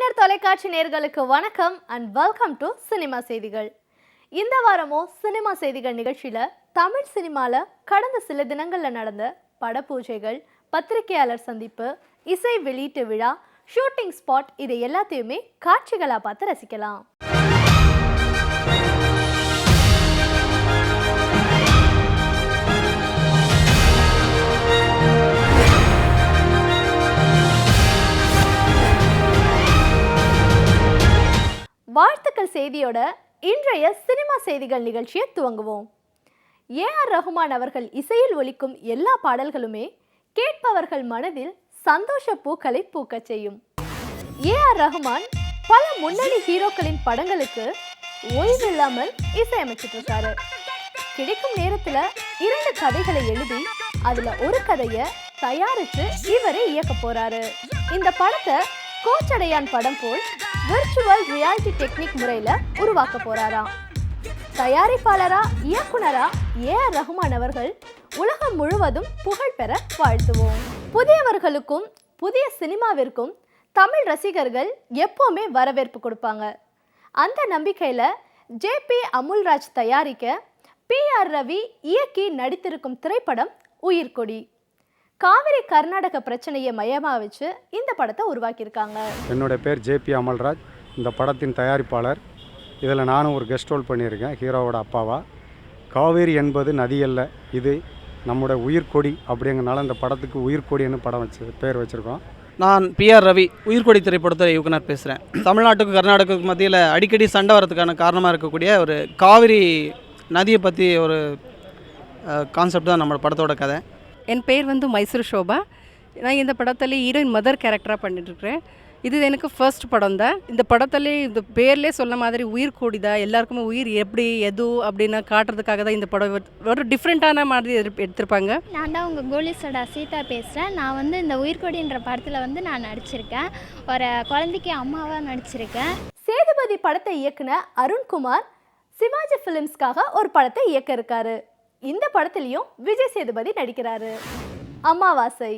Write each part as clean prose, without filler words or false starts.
கலைஞர் தொலைக்காட்சி நேயர்களுக்கு வணக்கம் அண்ட் வெல்கம் டு சினிமா செய்திகள். இந்த வாரமோ சினிமா செய்திகள் நிகழ்ச்சியில தமிழ் சினிமால கடந்த சில தினங்கள்ல நடந்த படப்பூஜைகள், பத்திரிகையாளர் சந்திப்பு, இசை வெளியீட்டு விழா, ஷூட்டிங் ஸ்பாட் இது எல்லாத்தையுமே காட்சிகளா பார்த்து ரசிக்கலாம். வாழ்த்துக்கள் செய்தியோட இன்றைய சினிமா செய்திகள் நிகழ்ச்சியை துவங்குவோம். ஏ.ஆர். ரஹ்மான் அவர்கள் இசையில் ஒலிக்கும் எல்லா பாடல்களுமே கேட்பவர்கள் மனதில் சந்தோஷ பூக்களை பூக்கச் செய்யும். ஏ.ஆர். ரஹ்மான் பல முன்னணி ஹீரோக்களின் படங்களுக்கு ஓய்வில்லாமல் இசையமைச்சிட்டு இருக்காரு. கிடைக்கும் நேரத்துல 2 கதைகளை எழுதி அதுல ஒரு கதையை தயாரிச்சு இவரே இயக்க போறாரு. இந்த படத்தை கோச்சடையான் படம் போல் விர்ச்சுவல் ரியாலிட்டி டெக்னிக் முறையில உருவாக்க போறாராம். தயாரிப்பாளரா இயக்குனரா ஏ.ஆர். ரஹ்மான் அவர்கள் உலகம் முழுவதும் புகழ் பெற வாழ்த்துவோம். புதியவர்களுக்கும் புதிய சினிமாவிற்கும் தமிழ் ரசிகர்கள் எப்பவுமே வரவேற்பு கொடுப்பாங்க. அந்த நம்பிக்கையில ஜே.பி. அமுல்ராஜ் தயாரிக்க பி.ஆர். ரவி இயக்கி நடித்திருக்கும் திரைப்படம் உயிர்கொடி. காவிரி கர்நாடக பிரச்சனையை மையமாக வச்சு இந்த படத்தை உருவாக்கியிருக்காங்க. என்னோட பேர் ஜே.பி. அமல்ராஜ், இந்த படத்தின் தயாரிப்பாளர். இதில் நானும் ஒரு கெஸ்ட் ரோல் பண்ணியிருக்கேன், ஹீரோவோட அப்பாவா. காவேரி என்பது நதி அல்ல, இது நம்முடைய உயிர்கொடி அப்படிங்கிறனால இந்த படத்துக்கு உயிர்கொடின்னு பேர் வச்சுருக்கோம். நான் பி.ஆர். ரவி, உயிர்கொடி திரைப்படத்தை இயக்குனர் பேசுகிறேன். தமிழ்நாட்டுக்கும் கர்நாடகாவுக்கு மத்தியில் அடிக்கடி சண்டை வரதுக்கான காரணமாக இருக்கக்கூடிய ஒரு காவிரி நதியை பற்றி ஒரு கான்செப்ட் தான் நம்ம படத்தோட கதை. என் பேர் மைசூர் ஷோபா. நான் இந்த படத்தில் ஹீரோயின் மதர் கேரக்டராக பண்ணிட்டுருக்கிறேன். இது எனக்கு ஃபர்ஸ்ட் படம் தான். இந்த படத்துலேயே இந்த பேர்லேயே சொன்ன மாதிரி உயிர் கூடிதா, எல்லாருக்குமே உயிர் எப்படி எது அப்படின்னு காட்டுறதுக்காக தான் இந்த படம் ஒரு டிஃப்ரெண்ட்டான மாதிரி எடுத்திருப்பாங்க. நான் தான் உங்கள் கோலிஸோட சீதா பேசுகிறேன். நான் இந்த உயிர்கொடின்ற படத்தில் நான் நடிச்சிருக்கேன். ஒரு குழந்தைக்கு அம்மாவாக நடிச்சிருக்கேன். சேதுபதி படத்தை இயக்குன அருண்குமார் சிவாஜி ஃபிலிம்ஸ்க்காக ஒரு படத்தை இயக்க இருக்காரு. இந்த படத்திலையும் விஜய் சேதுபதி நடிக்கிறாரு. அமாவாசை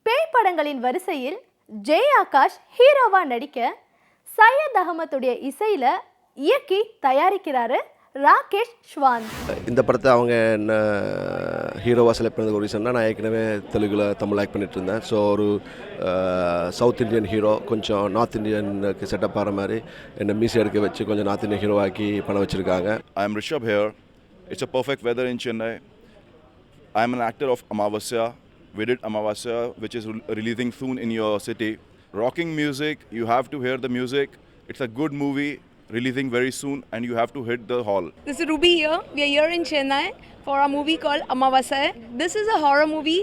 பேய் படங்களின் வரிசையில் ஜெய் ஆகாஷ் ஹீரோவா நடிக்க சையத் அகமதுடைய இசையில இயக்கி தயாரிக்கிறாரு ராகேஷ் ஸ்வான். இந்த படத்தை அவங்க என்ன ஹீரோவாக செலக்ட் பண்ணதுக்கு ஒரு ரீசன்னா, நான் ஏற்கனவே தெலுங்குல தமிழ் ஆக்ட் பண்ணிட்டு இருந்தேன். ஸோ ஒரு சவுத் இந்தியன் ஹீரோ கொஞ்சம் நார்த் இந்தியனுக்கு செட்டப் ஆகிற மாதிரி என்னை மீசி எடுக்க வச்சு கொஞ்சம் நார்த் இந்தியன் ஹீரோ ஆக்கி பண்ண வச்சுருக்காங்க. I am Rishabh here. It's a perfect weather in Chennai. I am an actor of Amavasya. We did Amavasya, which is releasing soon in your city. Rocking music, you have to hear the music. It's a good movie, releasing very soon, and you have to hit the hall. This is Ruby here. We are here in Chennai for a movie called Amavasya. This is a horror movie,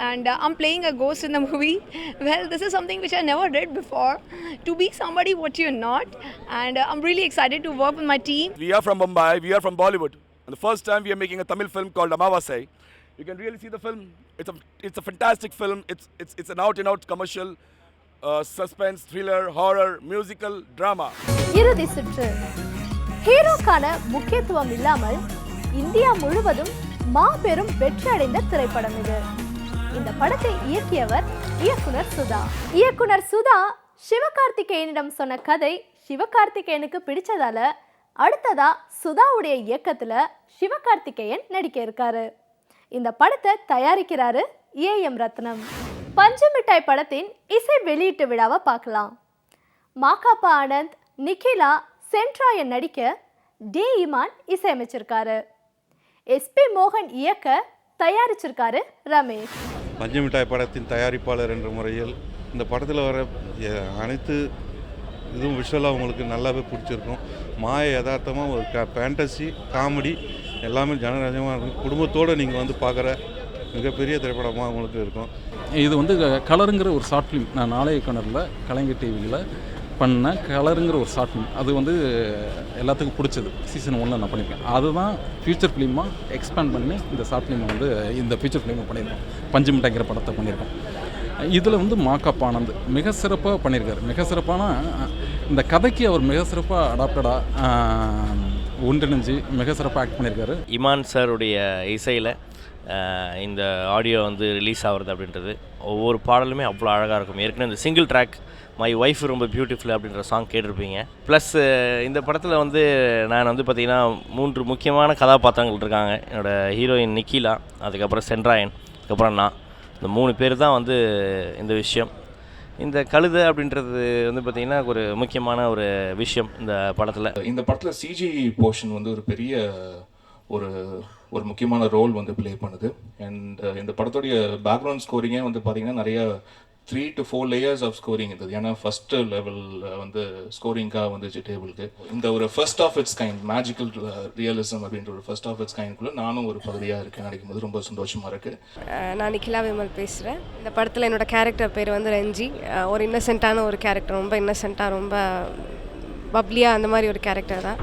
and I'm playing a ghost in the movie. Well, this is something which I never did before, to be somebody what you're not, and I'm really excited to work with my team. We are from Mumbai, we are from Bollywood, and the first time we are making a Tamil film called Amavasya. You can really see the film. It's a fantastic film. It's an out-and-out commercial, suspense, thriller, horror, musical, drama. இறுதி சுற்று. ஹீரோக்கான முக்கியத்துவம் இல்லாமல் India முழுவதும் மாபெரும் வெற்றி அடைந்த திரைப்படம் இது. இந்த படத்தை இயக்கியவர் இயக்குனர் சுதா. இயக்குனர் சுதா சிவகார்த்திகேயனிடம் சொன்ன கதை சிவகார்த்திகேயனுக்கு பிடிச்சதால அடுத்ததா சுதாவுடைய இயக்கத்துல சிவகார்த்திகேயன் நடிக்க இருக்காரு. இந்த படத்தை தயாரிக்கிறாரு ஏ.எம். ரத்னம். பஞ்சு மிட்டாய் படத்தின் இசை வெளியீட்டு விழாவை பார்க்கலாம். மாகாப்பா ஆனந்த், நிகிலா, சென்ட்ராயன் நடிக்க டி. இமான் இசையமைச்சிருக்காரு. எஸ்.பி. மோகன் இயக்க தயாரிச்சிருக்காரு ரமேஷ். பஞ்சு மிட்டாய் படத்தின் தயாரிப்பாளர் என்ற முறையில் இந்த படத்தில் வர அனைத்து இதுவும் விஷுவலாக உங்களுக்கு நல்லாவே பிடிச்சிருக்கும். மாய யதார்த்தமாக ஒரு ஃபேண்டசி காமெடி எல்லாமே ஜனரஞ்சமாக இருக்கும். குடும்பத்தோடு நீங்கள் பார்க்குற மிகப்பெரிய திரைப்படமாக உங்களுக்கு இருக்கும். இது கலருங்கிற ஒரு ஷார்ட் ஃபிலிம் நான் நாளைய கணரில் கலைஞர் டிவியில் பண்ண கலருங்கிற ஒரு ஷார்ட் ஃபிலிம். அது எல்லாத்துக்கும் பிடிச்சது. சீசன் 1 நான் பண்ணியிருக்கேன். அதுதான் ஃபியூச்சர் ஃபிலிமாக எக்ஸ்பேண்ட் பண்ணி இந்த ஷார்ட் ஃபிலிமை இந்த ஃபியூச்சர் ஃபிலிமை பண்ணியிருக்கோம். பஞ்சு மிட்டாய்ங்கிற படத்தை பண்ணியிருக்கோம். இதில் மாகாப்பா ஆனந்த் மிக சிறப்பாக பண்ணியிருக்காரு. மிக சிறப்பான இந்த கதைக்கு அவர் மிக சிறப்பாக அடாப்டடாக ஒன்றிணைஞ்சு மிக சிறப்பாக ஆக்ட் பண்ணியிருக்காரு. இமான் சாருடைய இசையில் இந்த ஆடியோ ரிலீஸ் ஆகிறது அப்படின்றது ஒவ்வொரு பாடலுமே அவ்வளோ அழகாக இருக்கும். ஏற்கனவே இந்த சிங்கிள் ட்ராக் மை ஒய்ஃப் ரொம்ப பியூட்டிஃபுல் அப்படின்ற சாங் கேட்டிருப்பீங்க. ப்ளஸ் இந்த படத்தில் வந்து நான் வந்து பார்த்திங்கன்னா 3 முக்கியமான கதாபாத்திரங்கள் இருக்காங்க. என்னோடய ஹீரோயின் நிக்கிலா, அதுக்கப்புறம் சென்ட்ராயன், அதுக்கப்புறம் நான். இந்த 3 பேர் தான் வந்து இந்த விஷயம். இந்த கழுதை அப்படின்றது வந்து பார்த்திங்கன்னா ஒரு முக்கியமான ஒரு விஷயம் இந்த படத்தில். இந்த படத்தில் சிஜி போர்ஷன் வந்து ஒரு பெரிய ஒரு முக்கியமான ரோல் வந்து ப்ளே பண்ணுது. அண்ட் இந்த படத்துடைய பேக்ரவுண்ட் ஸ்கோரிங்கே வந்து பார்த்திங்கன்னா நிறைய 3 to 4 layers ஆஃப் ஸ்கோரிங் இருந்தது. ஏன்னா ஃபஸ்ட்டு லெவல் வந்து ஸ்கோரிங்காக வந்துச்சு டேபிளுக்கு. இந்த ஒரு first of its kind magical realism அப்படின்ற ஒரு ஃபர்ஸ்ட் ஆஃப் இட்ஸ் கைண்ட்குள்ளே நானும் ஒரு பகுதியாக இருக்கேன். நினைக்கும் போது ரொம்ப சந்தோஷமாக இருக்குது. நான் நிக்கிலா விமல் பேசுகிறேன். இந்த படத்தில் என்னோடய கேரக்டர் பேர் வந்து ரஞ்சி. ஒரு இன்னசென்ட்டான ஒரு கேரக்டர், ரொம்ப இன்னசென்ட்டாக, ரொம்ப பப்ளியாக அந்த மாதிரி ஒரு கேரக்டர் தான்.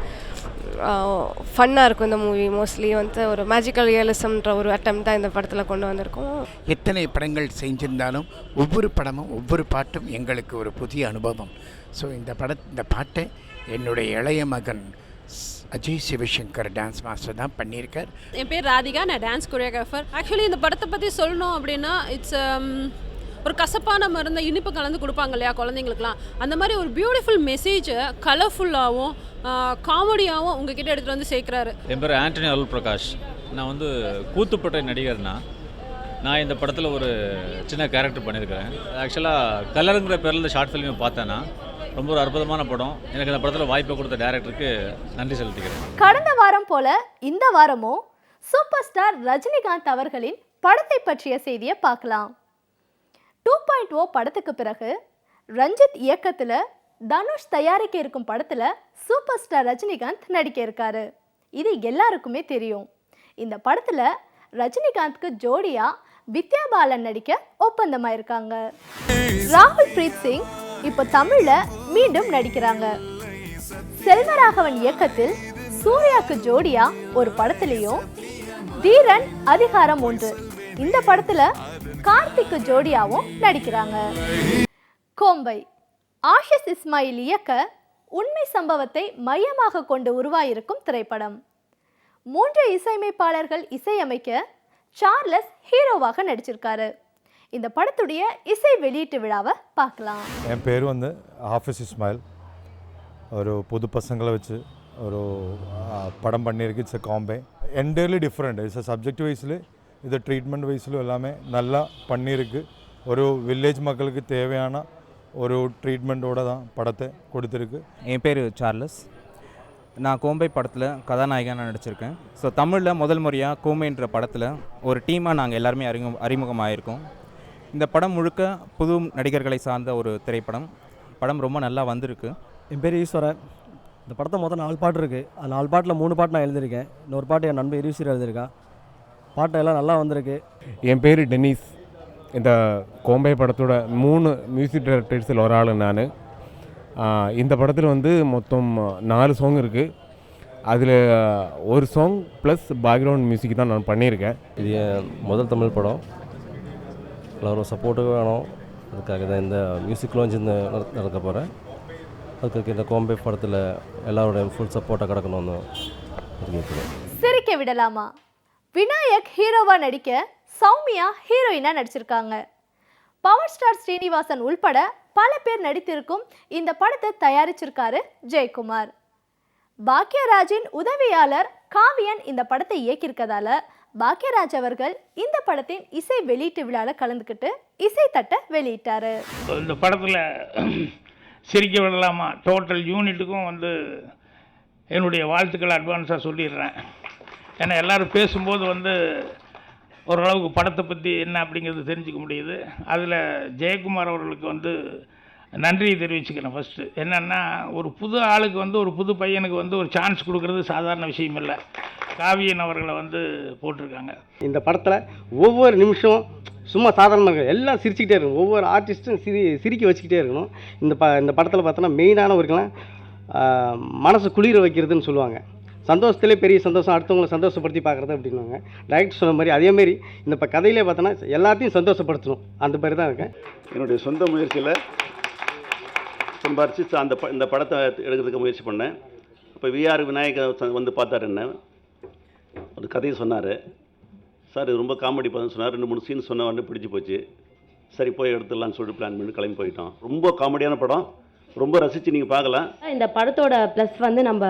ஃபன்னாக இருக்கும் இந்த மூவி. மோஸ்ட்லி வந்து ஒரு மேஜிக்கல் ரியலிசம்ன்ற ஒரு அட்டெம்ப்ட் தான் இந்த படத்தில் கொண்டு வந்திருக்கோம். எத்தனை படங்கள் செஞ்சிருந்தாலும் ஒவ்வொரு படமும் ஒவ்வொரு பாட்டும் எங்களுக்கு ஒரு புதிய அனுபவம். ஸோ இந்த பாட்டை என்னுடைய இளைய மகன் அஜய் சிவசங்கர் டான்ஸ் மாஸ்டர் தான் பண்ணியிருக்கார். என் பேர் ராதிகா, நான் டான்ஸ் கொரியோகிராஃபர். ஆக்சுவலி இந்த படத்தை பற்றி சொல்லணும் அப்படின்னா இட்ஸ் ஒரு கசப்பான மருந்தை இனிப்பு கலந்து கொடுப்பாங்க இல்லையா குழந்தைங்களுக்குலாம், அந்த மாதிரி ஒரு பியூட்டிஃபுல் மெசேஜை கலர்ஃபுல்லாகவும் காமெடியாகவும் உங்ககிட்ட எடுத்துகிட்டு வந்து சேர்க்குறாரு. என் பேர் ஆண்டனி அருள் பிரகாஷ். நான் வந்து கூத்துப்பட்டை நடிகர்னா நான் இந்த படத்தில் ஒரு சின்ன கேரக்டர் பண்ணியிருக்கிறேன். ஆக்சுவலாக கலருங்கிற பேரில் இந்த ஷார்ட் ஃபிலிமை பார்த்தேன்னா ரொம்ப ஒரு அற்புதமான படம். எனக்கு இந்த படத்தில் வாய்ப்பை கொடுத்த டைரக்டருக்கு நன்றி செலுத்திக்கிறேன். கடந்த வாரம் போல இந்த வாரமும் சூப்பர் ஸ்டார் ரஜினிகாந்த் அவர்களின் படத்தை பற்றிய செய்தியை பார்க்கலாம். 2.0 படத்துக்கு பிறகு ரஞ்சித் இயக்கத்தில் தனுஷ் தயாரிக்க இருக்கும் படத்தில் சூப்பர் ஸ்டார் ரஜினிகாந்த் நடிக்க இருக்காரு. இது எல்லாருக்குமே தெரியும். இந்த படத்தில் ரஜினிகாந்த்க்கு ஜோடியா வித்யா பாலன் நடிக்க ஒப்பந்தமாயிருக்காங்க. ராகுல் பிரீத் சிங் இப்போ தமிழில் மீண்டும் நடிக்கிறாங்க. செல்வராகவன் இயக்கத்தில் சூர்யாவுக்கு ஜோடியா ஒரு படத்துலையும், தீரன் அதிகாரம் 1 இந்த படத்துல கார்த்திக்கு ஜோடியாவும் நடிக்கிறாங்க. கோம்பை ஆஷிஷ் இஸ்மாயில் இயக்க உண்மை சம்பவத்தை மையமாக கொண்டு உருவாயிருக்கும் திரைப்படம். 3 இசையமைப்பாளர்கள் இசையமைக்க சார்லஸ் ஹீரோவாக நடிச்சிருக்காரு. இந்த படத்துடைய இசை வெளியீட்டு விழாவை பார்க்கலாம். என் பேர் வந்து ஆஃபிஸ் இஸ்மாயில். ஒரு புது பசங்களை வச்சு ஒரு படம் பண்ணியிருக்கு. It's a combo, entirely different. It's a subject வைஸில் இது ட்ரீட்மெண்ட் வைஸிலும் எல்லாமே நல்லா பண்ணியிருக்கு. ஒரு வில்லேஜ் மக்களுக்கு தேவையான ஒரு ட்ரீட்மெண்ட்டோடு தான் படத்தை கொடுத்துருக்கு. என் பேர் சார்லஸ். நான் கோம்பை படத்தில் கதாநாயகனாக நடிச்சிருக்கேன். ஸோ தமிழில் முதல் முறையாக கோம்பைன்ற படத்தில் ஒரு டீமாக நாங்கள் எல்லாருமே அறிமுகமாகிருக்கோம். இந்த படம் முழுக்க புது நடிகர்களை சார்ந்த ஒரு திரைப்படம். படம் ரொம்ப நல்லா வந்திருக்கு. என் பேர் ஈஸ்வரன். இந்த படத்தை மொத்தம் 4 பாட்டு இருக்குது. அது 4 பாட்டில் 3 பாட்டு நான் எழுதியிருக்கேன். இன்னொரு பாட்டு என் நண்பர் இருசீர் எழுதியிருக்கா. பாட்டு எல்லாம் நல்லா வந்திருக்கு. என் பேர் டென்னிஸ். இந்த கோம்பை படத்தோட 3 மியூசிக் டைரக்டர்ஸில் ஒரு ஆள் நான். இந்த படத்தில் வந்து மொத்தம் 4 சாங் இருக்குது. அதில் ஒரு சாங் ப்ளஸ் பேக்ரவுண்ட் மியூசிக் தான் நான் பண்ணியிருக்கேன். இது என் முதல் தமிழ் படம். எல்லோரும் சப்போர்ட்டுக்கு வேணும். அதுக்காக தான் இந்த மியூசிக் லான்ச் நடக்க போகிறேன். அதுக்கு இந்த கோம்பை படத்தில் எல்லாரோட ஃபுல் சப்போர்ட்டாக கிடக்கணும்னு கேட்குறேன். சிரிக்க விடலாமா விநாயக் ஹீரோவா நடிக்க சௌமியா ஹீரோயினா நடிச்சிருக்காங்க. பவர் ஸ்டார் ஸ்ரீனிவாசன் உள்பட பல பேர் நடித்திருக்கும் இந்த படத்தை தயாரிச்சிருக்காரு ஜெயக்குமார். பாக்யராஜின் உதவியாளர் காவியன் இந்த படத்தை இயக்கியிருக்கதால பாக்யராஜ் அவர்கள் இந்த படத்தின் இசை வெளியீட்டு விழாவில் கலந்துக்கிட்டு இசை தட்டை வெளியிட்டாரு. இந்த படத்தில் சிரிக்க விடலாமா டோட்டல் யூனிட்டுக்கும் வந்து என்னுடைய வாழ்த்துக்களை அட்வான்ஸாக சொல்லிடுறேன். ஏன்னா எல்லோரும் பேசும்போது வந்து ஓரளவுக்கு படத்தை பற்றி என்ன அப்படிங்கிறது தெரிஞ்சுக்க முடியுது. அதில் ஜெயக்குமார் அவர்களுக்கு வந்து நன்றியை தெரிவிச்சுக்கிறேன். ஃபஸ்ட்டு என்னென்னா, ஒரு புது ஆளுக்கு வந்து ஒரு புது பையனுக்கு வந்து ஒரு சான்ஸ் கொடுக்குறது சாதாரண விஷயம் இல்லை. காவியன் அவர்களை வந்து போட்டிருக்காங்க. இந்த படத்தில் ஒவ்வொரு நிமிஷம் சும்மா சாதாரணமாக எல்லாம் சிரிச்சுக்கிட்டே இருக்கணும். ஒவ்வொரு ஆர்டிஸ்ட்டும் சிரிக்க வச்சுக்கிட்டே இருக்கணும். இந்த படத்தில் பார்த்தோன்னா மெயினானவர்கள்லாம் மனசு குளிர வைக்கிறதுன்னு சொல்லுவாங்க. சந்தோஷத்துலேயே பெரிய சந்தோஷம் அடுத்தவங்களை சந்தோஷப்படுத்தி பார்க்குறது அப்படின்வாங்க. டைரக்டர் சொன்ன மாதிரி அதேமாரி இந்த கதையிலே பார்த்தோன்னா எல்லாத்தையும் சந்தோஷப்படுத்தணும். அந்த மாதிரி தான் இருக்கேன். என்னுடைய சொந்த முயற்சியில் சம்பாரித்து இந்த படத்தை எடுக்கிறதுக்கு முயற்சி பண்ணேன். இப்போ விஆர் விநாயகர் வந்து பார்த்தார். என்ன ஒரு கதையை சொன்னார். சார் இது ரொம்ப காமெடி படம் சொன்னார். 2-3 சீன் சொன்ன உடனே பிடிச்சி போச்சு. சரி போய் எடுத்துடலான்னு சொல்லிட்டு பிளான் பண்ணி கிளம்பி போயிட்டோம். ரொம்ப காமெடியான படம், ரொம்ப ரசித்து நீங்கள் பார்க்கலாம். இந்த படத்தோட ப்ளஸ் வந்து நம்ம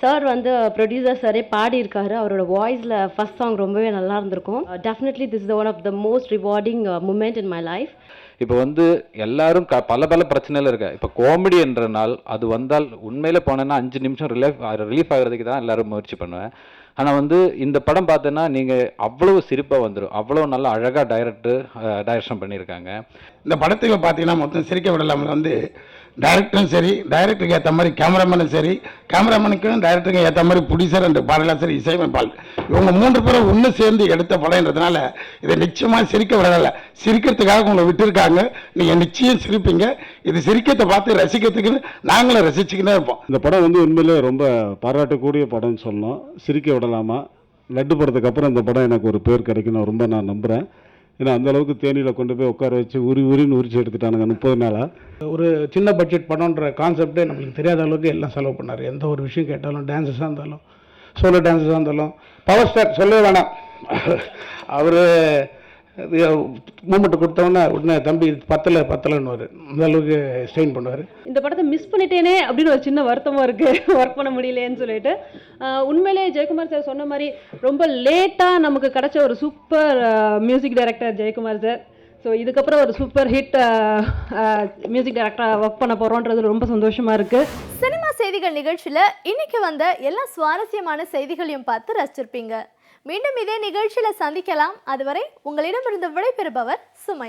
சார் வந்து ப்ரொடியூசர் சாரே பாடியிருக்காரு. அவரோட வாய்ஸில் ஃபஸ்ட் சாங் ரொம்பவே நல்லா இருந்திருக்கும். Definitely this is one of the most rewarding moment in my life. இப்போ வந்து எல்லாரும் பல பல பிரச்சனையில் இருக்கு. இப்போ காமெடி என்ற நாள் அது வந்தால் உண்மையில் போனேன்னா 5 நிமிஷம் ரிலீஃப் ஆகிறதுக்கு தான் எல்லாரும் முயற்சி பண்ணுவேன். ஆனால் வந்து இந்த படம் பார்த்தோன்னா நீங்கள் அவ்வளவு சிரிப்பாக வந்துடும். அவ்வளோ நல்லா அழகாக டைரக்ஷன் பண்ணியிருக்காங்க. இந்த படத்தில் பார்த்தீங்கன்னா மொத்தம் சிரிக்க விடலாமல் வந்து டைரக்டரும் சரி, டைரக்டருக்கு ஏற்ற மாதிரி கேமராமேனும் சரி, கேமராமேனுக்கும் டைரக்டருக்கு ஏற்ற மாதிரி ப்ரொடியூசர் அண்ட் பாடலாசிரியர் இசையமைப்பாளர் இவங்க 3 பேரும் ஒன்று சேர்ந்து எடுத்த படம்ன்றதுனால இதை நிச்சயமாக சிரிக்க விடலை. சிரிக்கிறதுக்காக உங்களை விட்டுருக்காங்க. நீங்கள் நிச்சயம் சிரிப்பீங்க. இது சிரிக்கத்தை பார்த்து ரசிக்கிறதுக்குன்னு நாங்களும் ரசிச்சுக்கிட்டே இருப்போம். இந்த படம் வந்து உண்மையிலே ரொம்ப பாராட்டக்கூடிய படம்னு சொல்லணும். சிரிக்க விடலாமா லட்டு படத்துக்கு அப்புறம் இந்த படம் எனக்கு ஒரு பேர் கிடைக்கணும் ரொம்ப நான் நம்புகிறேன். ஏன்னா அந்தளவுக்கு தேனியில் கொண்டு போய் உட்கார வச்சு உரின்னு உரிச்சு எடுத்துட்டானுங்க 30 நாளாக. ஒரு சின்ன பட்ஜெட் படம்ன்ற கான்செப்டே நம்மளுக்கு தெரியாத அளவுக்கு எல்லாம் செலவு பண்ணார். எந்த ஒரு விஷயம் கேட்டாலும், டான்ஸஸாக இருந்தாலும், சோலோ டான்ஸஸாக இருந்தாலும், பவர் ஸ்டார் சொல்லவே வேணாம். அவர் மூமெண்ட் கொடுத்தோன்னே உடனே தம்பி பத்தலைன்னு அந்த அளவுக்கு ஸ்ட்ரெயின் பண்ணுவார். இந்த படத்தை மிஸ் பண்ணிட்டேனே அப்படின்னு ஒரு சின்ன வருத்தமாக இருக்குது, ஒர்க் பண்ண முடியலையேன்னு சொல்லிட்டு. உண்மையிலே ஜெயக்குமார் சார் சொன்ன மாதிரி ரொம்ப லேட்டாக நமக்கு கிடைச்ச ஒரு super music director Jayakumar sir. So இதுக்கப்புறம் ஒரு சூப்பர் ஹிட் மியூசிக் டைரக்டராக ஒர்க் பண்ண போகிறோன்றது ரொம்ப சந்தோஷமாக இருக்குது. சினிமா செய்திகள் நிகழ்ச்சியில் இன்னைக்கு வந்த எல்லா சுவாரஸ்யமான செய்திகளையும் பார்த்து ரசிச்சிருப்பீங்க. மீண்டும் இதே நிகழ்ச்சியில் சந்திக்கலாம். அதுவரை உங்களிடமிருந்து விடைபெறுபவர் சுமை.